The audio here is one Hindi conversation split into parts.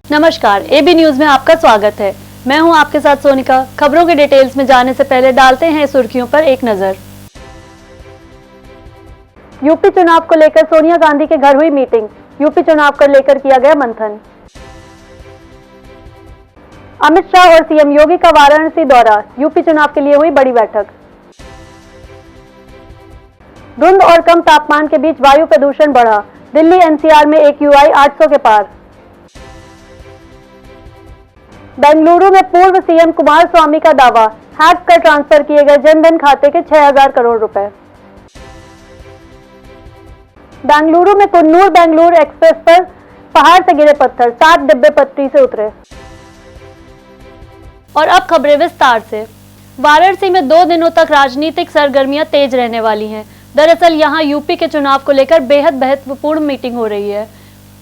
नमस्कार, एबी न्यूज में आपका स्वागत है। मैं हूं आपके साथ सोनिका। खबरों के डिटेल्स में जाने से पहले डालते हैं सुर्खियों पर एक नजर। यूपी चुनाव को लेकर सोनिया गांधी के घर हुई मीटिंग। यूपी चुनाव को लेकर किया गया मंथन। अमित शाह और सीएम योगी का वाराणसी दौरा। यूपी चुनाव के लिए हुई बड़ी बैठक। धुंध और कम तापमान के बीच वायु प्रदूषण बढ़ा। दिल्ली एनसीआर में AQI 800 के पार। बेंगलुरु में पूर्व सीएम कुमारस्वामी का दावा, हैक कर ट्रांसफर किए गए जनधन खाते के 6,000 करोड़ रुपए। बेंगलुरु में कुन्नूर बेंगलुरु एक्सप्रेस पर पहाड़ से गिरे पत्थर, 7 डिब्बे पटरी से उतरे। और अब खबरें विस्तार से। वाराणसी में 2 दिनों तक राजनीतिक सरगर्मियां तेज रहने वाली हैं। दरअसल यहां यूपी के चुनाव को लेकर बेहद महत्वपूर्ण मीटिंग हो रही है।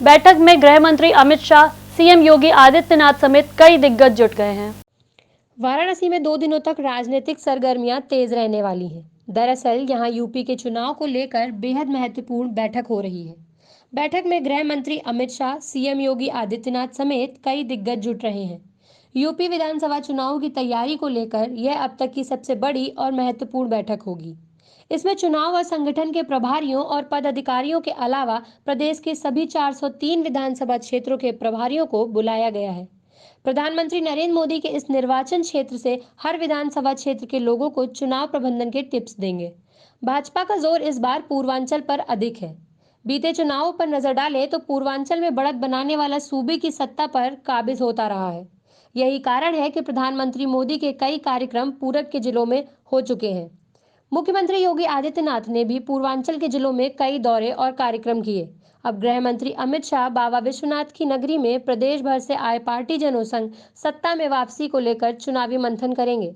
बैठक में गृह मंत्री अमित शाह, सीएम योगी आदित्यनाथ समेत कई दिग्गज जुट गए हैं। वाराणसी में 2 दिनों तक राजनीतिक सरगर्मियां तेज रहने वाली हैं। दरअसल यहां यूपी के चुनाव को लेकर बेहद महत्वपूर्ण बैठक हो रही है। बैठक में गृह मंत्री अमित शाह, सीएम योगी आदित्यनाथ समेत कई दिग्गज जुट रहे हैं। यूपी विधानसभा चुनाव की तैयारी को लेकर यह अब तक की सबसे बड़ी और महत्वपूर्ण बैठक होगी। इसमें चुनाव और संगठन के प्रभारियों और पदाधिकारियों के अलावा प्रदेश के सभी 403 विधानसभा क्षेत्रों के प्रभारियों को बुलाया गया है। प्रधानमंत्री नरेंद्र मोदी के इस निर्वाचन क्षेत्र से हर विधानसभा क्षेत्र के लोगों को चुनाव प्रबंधन के टिप्स देंगे। भाजपा का जोर इस बार पूर्वांचल पर अधिक है। बीते चुनावों पर नजर डालें तो पूर्वांचल में बढ़त बनाने वाला सूबे की सत्ता पर काबिज होता रहा है। यही कारण है कि प्रधानमंत्री मोदी के कई कार्यक्रम पूरब के जिलों में हो चुके हैं। मुख्यमंत्री योगी आदित्यनाथ ने भी पूर्वांचल के जिलों में कई दौरे और कार्यक्रम किए। अब गृह मंत्री अमित शाह बाबा विश्वनाथ की नगरी में प्रदेश भर से आए पार्टी जनों संग सत्ता में वापसी को लेकर चुनावी मंथन करेंगे।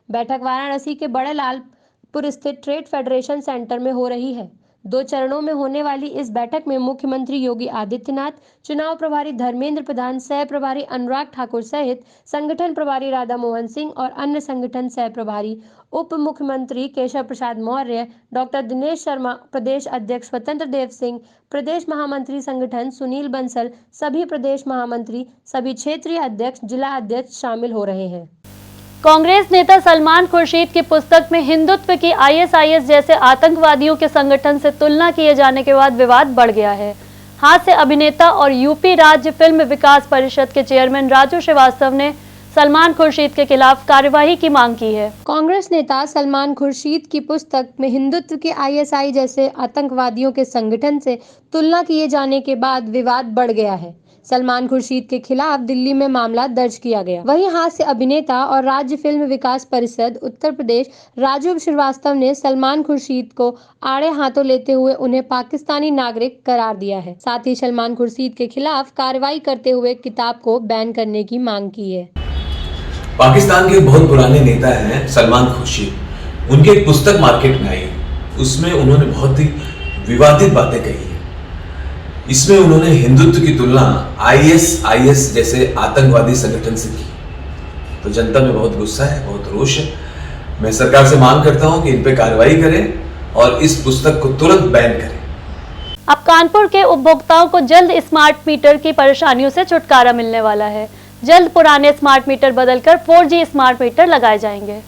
बैठक वाराणसी के बड़े लालपुर स्थित ट्रेड फेडरेशन सेंटर में हो रही है। 2 चरणों में होने वाली इस बैठक में मुख्यमंत्री योगी आदित्यनाथ, चुनाव प्रभारी धर्मेंद्र प्रधान, सह प्रभारी अनुराग ठाकुर सहित संगठन प्रभारी राधा मोहन सिंह और अन्य संगठन सह प्रभारी उप मुख्यमंत्री केशव प्रसाद मौर्य, डॉक्टर दिनेश शर्मा, प्रदेश अध्यक्ष स्वतंत्र देव सिंह, प्रदेश महामंत्री संगठन सुनील बंसल, सभी प्रदेश महामंत्री, सभी क्षेत्रीय अध्यक्ष, जिला अध्यक्ष शामिल हो रहे हैं। कांग्रेस नेता सलमान खुर्शीद की पुस्तक में हिंदुत्व की ISIS जैसे आतंकवादियों के संगठन से तुलना किए जाने के बाद विवाद बढ़ गया है। हास्य अभिनेता और यूपी राज्य फिल्म विकास परिषद के चेयरमैन राजू श्रीवास्तव ने सलमान खुर्शीद के खिलाफ कार्यवाही की मांग की है। कांग्रेस नेता सलमान खुर्शीद की पुस्तक में हिंदुत्व के ISI जैसे आतंकवादियों के संगठन से तुलना किए जाने के बाद विवाद बढ़ गया है। सलमान खुर्शीद के खिलाफ दिल्ली में मामला दर्ज किया गया। वहीं हास्य अभिनेता और राज्य फिल्म विकास परिषद उत्तर प्रदेश राजू श्रीवास्तव ने सलमान खुर्शीद को आड़े हाथों लेते हुए उन्हें पाकिस्तानी नागरिक करार दिया है। साथ ही सलमान खुर्शीद के खिलाफ कार्रवाई करते हुए किताब को बैन करने की मांग की है। पाकिस्तान के बहुत पुराने नेता हैं सलमान खुर्शीद। उनकी एक पुस्तक मार्केट में आई, उसमें उन्होंने बहुत ही विवादित बातें कही हैं। इसमें उन्होंने हिंदुत्व की तुलना ISIS जैसे आतंकवादी संगठन से की। तो जनता में बहुत गुस्सा है, बहुत रोष है। मैं सरकार से मांग करता हूं कि इन पे कार्रवाई करें और इस पुस्तक को तुरंत बैन करें। अब कानपुर के उपभोक्ताओं को जल्द स्मार्ट मीटर की परेशानियों से छुटकारा मिलने वाला है। जल्द पुराने स्मार्ट मीटर बदलकर 4G स्मार्ट मीटर लगाए जाएंगे।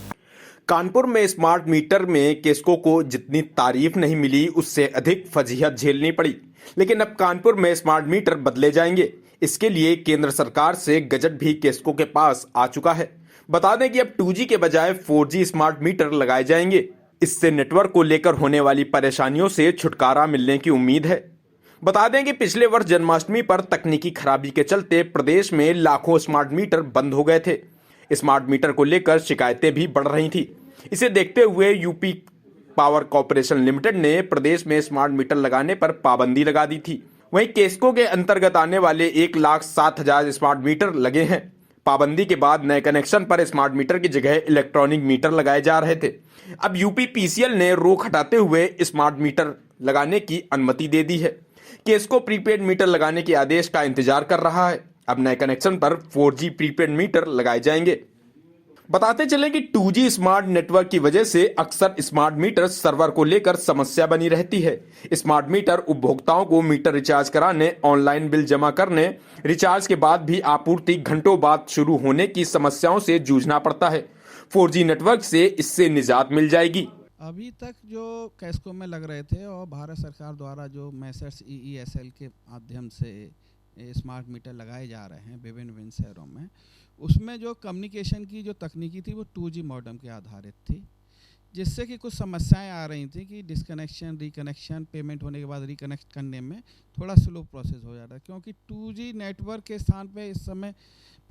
कानपुर में स्मार्ट मीटर में केस्को को जितनी तारीफ नहीं मिली, उससे अधिक फजीहत झेलनी पड़ी। लेकिन अब कानपुर में स्मार्ट मीटर बदले जाएंगे। इसके लिए केंद्र सरकार से गजट भी केस्को के पास आ चुका है। बता दें कि अब 2G के बजाय 4G स्मार्ट मीटर लगाए जाएंगे। इससे नेटवर्क को लेकर होने वाली परेशानियों से छुटकारा मिलने की उम्मीद है। बता दें कि पिछले वर्ष जन्माष्टमी पर तकनीकी खराबी के चलते प्रदेश में लाखों स्मार्ट मीटर बंद हो गए थे। स्मार्ट मीटर को लेकर शिकायतें भी बढ़ रही थी। इसे देखते हुए यूपी पावर कॉर्पोरेशन लिमिटेड ने प्रदेश में स्मार्ट मीटर लगाने पर पाबंदी लगा दी थी। वहीं केस्को के अंतर्गत आने वाले 1,07,000 स्मार्ट मीटर लगे हैं। पाबंदी के बाद नए कनेक्शन पर स्मार्ट मीटर की जगह इलेक्ट्रॉनिक मीटर लगाए जा रहे थे। अब यूपी PCL ने रोक हटाते हुए स्मार्ट मीटर लगाने की अनुमति दे दी है। केस्को प्रीपेड मीटर लगाने के आदेश का इंतजार कर रहा है। अब नए कनेक्शन पर 4G प्रीपेड मीटर लगाए जाएंगे। बताते चले कि 2G स्मार्ट नेटवर्क की वजह से अक्सर स्मार्ट मीटर सर्वर को लेकर समस्या बनी रहती है। स्मार्ट मीटर उपभोक्ताओं को मीटर रिचार्ज कराने, ऑनलाइन बिल जमा करने, रिचार्ज के बाद भी आपूर्ति घंटों बाद शुरू होने की समस्याओं से जूझना पड़ता है। 4G नेटवर्क से इससे निजात मिल जाएगी। अभी तक जो कैस्को में लग रहे थे और भारत सरकार द्वारा जो मैसर्स EESL के माध्यम से स्मार्ट मीटर लगाए जा रहे हैं विभिन्न शहरों में, उसमें जो कम्युनिकेशन की जो तकनीकी थी वो 2G मॉडेम के आधारित थी, जिससे कि कुछ समस्याएं आ रही थी कि डिस्कनेक्शन, रिकनेक्शन, पेमेंट होने के बाद रिकनेक्ट करने में थोड़ा स्लो प्रोसेस हो जाता है, क्योंकि 2G नेटवर्क के स्थान पे इस समय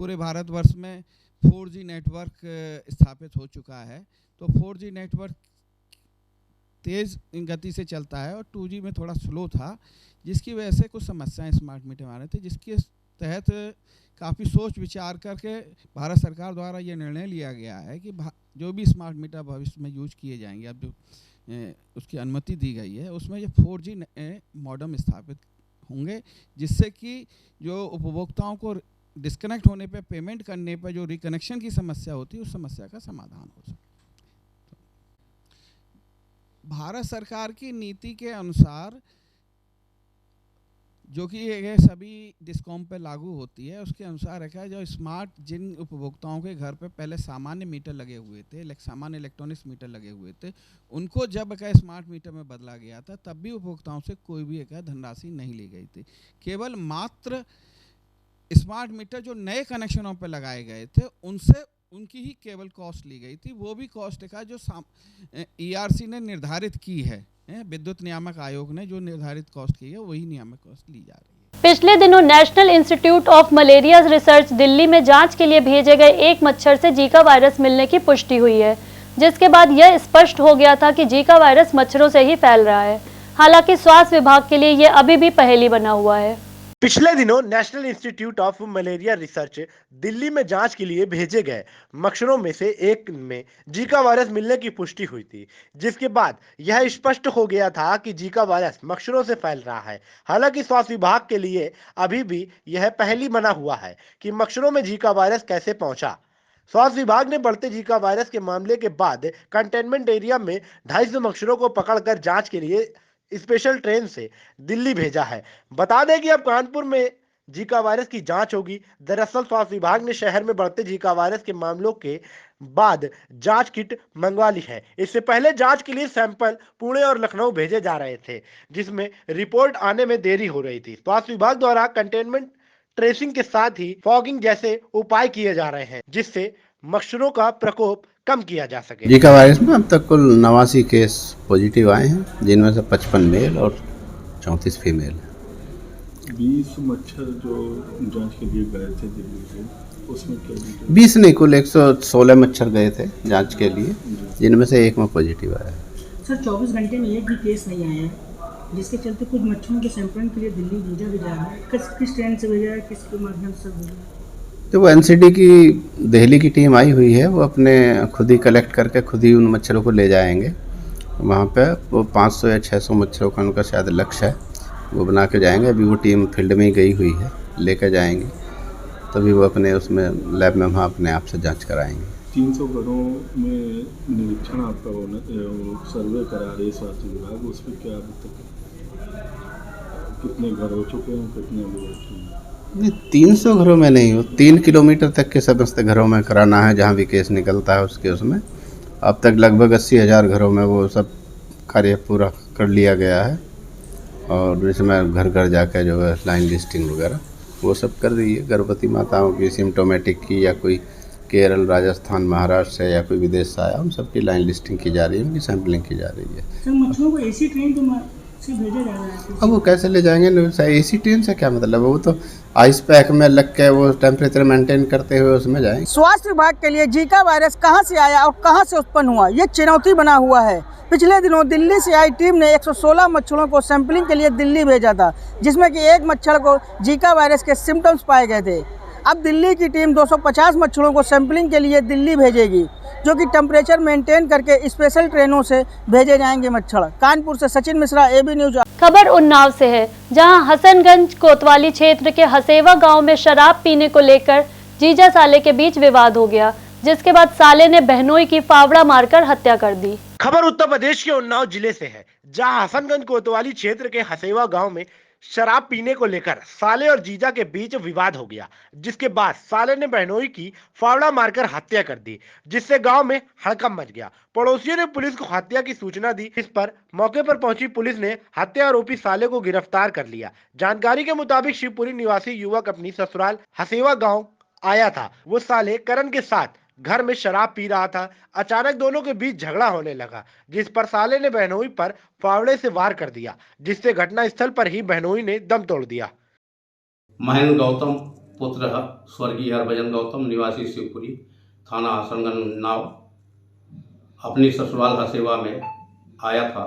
पूरे भारतवर्ष में 4G नेटवर्क स्थापित हो चुका है। तो 4G नेटवर्क तेज़ गति से चलता है और 2G में थोड़ा स्लो था, जिसकी वजह से कुछ समस्याएं स्मार्ट मीटर में आ रही थी, जिसके तहत काफ़ी सोच विचार करके भारत सरकार द्वारा ये निर्णय लिया गया है कि जो भी स्मार्ट मीटर भविष्य में यूज किए जाएंगे, अब जो उसकी अनुमति दी गई है, उसमें ये 4G मॉडेम स्थापित होंगे, जिससे कि जो उपभोक्ताओं को डिस्कनेक्ट होने पे, पेमेंट करने पर जो रिकनेक्शन की समस्या होती है, उस समस्या का समाधान हो सके। भारत सरकार की नीति के अनुसार जो कि ये सभी डिस्कॉम पे लागू होती है, उसके अनुसार है जो स्मार्ट, जिन उपभोक्ताओं के घर पे पहले सामान्य मीटर लगे हुए थे, सामान्य इलेक्ट्रॉनिक्स मीटर लगे हुए थे, उनको जब स्मार्ट मीटर में बदला गया था, तब भी उपभोक्ताओं से कोई भी धनराशि नहीं ली गई थी। केवल मात्र स्मार्ट मीटर जो नए कनेक्शनों पर लगाए गए थे, उनकी ही केवल कॉस्ट ली गई थी। वो भी कॉस्ट का जो ERC ने निर्धारित की है, विद्युत नियामक आयोग ने जो निर्धारित कॉस्ट की है, वही नियामक कॉस्ट ली जा रही है। पिछले दिनों national institute of malaria research Delhi में जांच के लिए भेजे गए एक मच्छर से जीका वायरस मिलने की पुष्टि हुई है, जिसके बाद यह स्पष्ट हो गया था कि जीका वायरस मच्छरों से ही फैल रहा है। हालांकि स्वास्थ्य विभाग के लिए यह अभी भी पहेली बना हुआ है। पिछले दिनों national institute of malaria research Delhi में जांच के लिए भेजे गए मच्छरों में से एक में जीका वायरस मिलने की पुष्टि हुई थी, जिसके बाद यह स्पष्ट हो गया था कि जीका वायरस मच्छरों से फैल रहा है। हालांकि स्वास्थ्य विभाग के लिए अभी भी यह पहेली बना हुआ है कि मच्छरों में जीका वायरस कैसे पहुंचा। स्वास्थ्य विभाग ने बढ़ते जीका वायरस के मामले के बाद कंटेनमेंट एरिया में 250 मच्छरों को पकड़कर जांच के लिए स्पेशल ट्रेन से दिल्ली भेजा है। बता दें कि अब कानपुर में जीका वायरस की जांच होगी। दरअसल स्वास्थ्य विभाग ने शहर में बढ़ते जीका वायरस के मामलों के बाद जांच किट मंगवा ली है। इससे पहले जांच के लिए सैंपल पुणे और लखनऊ भेजे जा रहे थे, जिसमें रिपोर्ट आने में देरी हो रही थी। स्वास्थ्य विभाग द्वारा कंटेनमेंट ट्रेसिंग के साथ ही फॉगिंग जैसे उपाय किए जा रहे हैं, जिससे मच्छरों का प्रकोप कम किया जा सके। जीका वायरस में अब तक कुल 89 केस पॉजिटिव आए हैं, जिनमें से 55 मेल और 34 फीमेल हैं। 20 मच्छर जो जांच के लिए गए थे दिल्ली से, उसमें क्या 20 नहीं, कुल 116 मच्छर गए थे जांच के लिए, जिनमें से एक में पॉजिटिव आया है। सर 24 घंटे में एक भी केस नहीं आया है, जिसके चलते कुछ मच्छरों के सैंपलिंग के लिए दिल्ली भेजा भी जा रहा है। किस ट्रेन से भेजा है, किसके माध्यम से भेजा है? तो वो NCD की दिल्ली की टीम आई हुई है, वो अपने खुद ही कलेक्ट करके खुद ही उन मच्छरों को ले जाएंगे वहाँ पे। वो 500 या 600 मच्छरों का उनका शायद लक्ष्य है, वो बना के जाएंगे। अभी वो टीम फील्ड में ही गई हुई है, लेकर जाएंगी, तभी वो अपने उसमें लैब में वहाँ अपने आप से जांच कराएंगे। 300 घरों में निरीक्षण आपका सर्वे करा रहे स्वास्थ्य विभाग, उस पर क्या अभी तक कितने घर हो चुके हैं, कितने अभी बाकी हैं? नहीं, 300 घरों में नहीं हो, 3 किलोमीटर तक के समस्त घरों में कराना है, जहाँ भी केस निकलता है उसके उसमें। अब तक लगभग 80,000 घरों में वो सब कार्य पूरा कर लिया गया है, और इसमें घर घर जाकर जो है लाइन लिस्टिंग वगैरह वो सब कर रही है। गर्भवती माताओं की सिम्टोमेटिक की, या कोई केरल, राजस्थान, महाराष्ट्र से या कोई विदेश से आया, उन सबकी लाइन लिस्टिंग की जा रही है, उनकी सैम्पलिंग की जा रही है। सर मच्छरों को AC ट्रेन से भेजा जा रहा है। अब वो कैसे ले जाएंगे? AC ट्रेन से क्या मतलब है? वो तो आइस पैक में लग के वो टेम्परेचर मेंटेन करते हुए उसमें जाएंगे। स्वास्थ्य विभाग के लिए जीका वायरस कहां से आया और कहां से उत्पन्न हुआ, ये चुनौती बना हुआ है। पिछले दिनों दिल्ली से आई टीम ने 116 मच्छरों को सैंपलिंग के लिए दिल्ली भेजा था, जिसमें कि एक मच्छर को जीका वायरस के सिम्टम्स पाए गए थे। अब दिल्ली की टीम 250 मच्छरों को सैंपलिंग के लिए दिल्ली भेजेगी, जो कि टेम्परेचर मेंटेन करके स्पेशल ट्रेनों से भेजे जाएंगे मच्छर। कानपुर से सचिन मिश्रा, AB न्यूज। खबर उन्नाव से है, जहां हसनगंज कोतवाली क्षेत्र के हसेवा गांव में शराब पीने को लेकर जीजा साले के बीच विवाद हो गया, जिसके बाद साले ने बहनोई की फावड़ा मारकर हत्या कर दी। खबर उत्तर प्रदेश के उन्नाव जिले से है, जहां हसनगंज कोतवाली क्षेत्र के हसेवा गांव में शराब पीने को लेकर साले और जीजा के बीच विवाद हो गया, जिसके बाद साले ने बहनोई की फावड़ा मारकर हत्या कर दी, जिससे गांव में हड़कंप मच गया। पड़ोसियों ने पुलिस को हत्या की सूचना दी। इस पर मौके पर पहुंची पुलिस ने हत्या आरोपी साले को गिरफ्तार कर लिया। जानकारी के मुताबिक शिवपुरी निवासी युवक अपनी ससुराल हसेवा गाँव आया था। वो साले करण के साथ घर में शराब पी रहा था। अचानक दोनों के बीच झगड़ा होने लगा, जिस पर साले ने बहनोई पर फावड़े से वार कर दिया, जिससे घटनास्थल पर ही बहनोई ने दम तोड़ दिया। महेंद्र गौतम पुत्र स्वर्गीय हरभजन गौतम निवासी शिवपुरी थाना हसनगंज उन्नाव अपनी ससुराल हसेवा में आया था।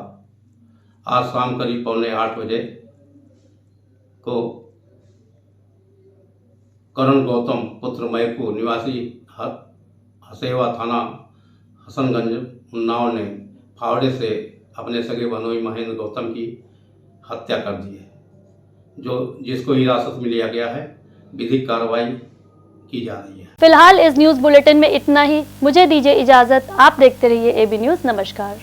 आज शाम करीब 7:45 बजे को करण गौतम पुत्र मैकू निवासी हसेवा थाना हसनगंज उन्नाव ने फावड़े से अपने सगे बहनोई महेंद्र गौतम की हत्या कर दी है, जिसको हिरासत में लिया गया है। विधिक कार्रवाई की जा रही है। फिलहाल इस न्यूज बुलेटिन में इतना ही। मुझे दीजिए इजाजत। आप देखते रहिए AB न्यूज। नमस्कार।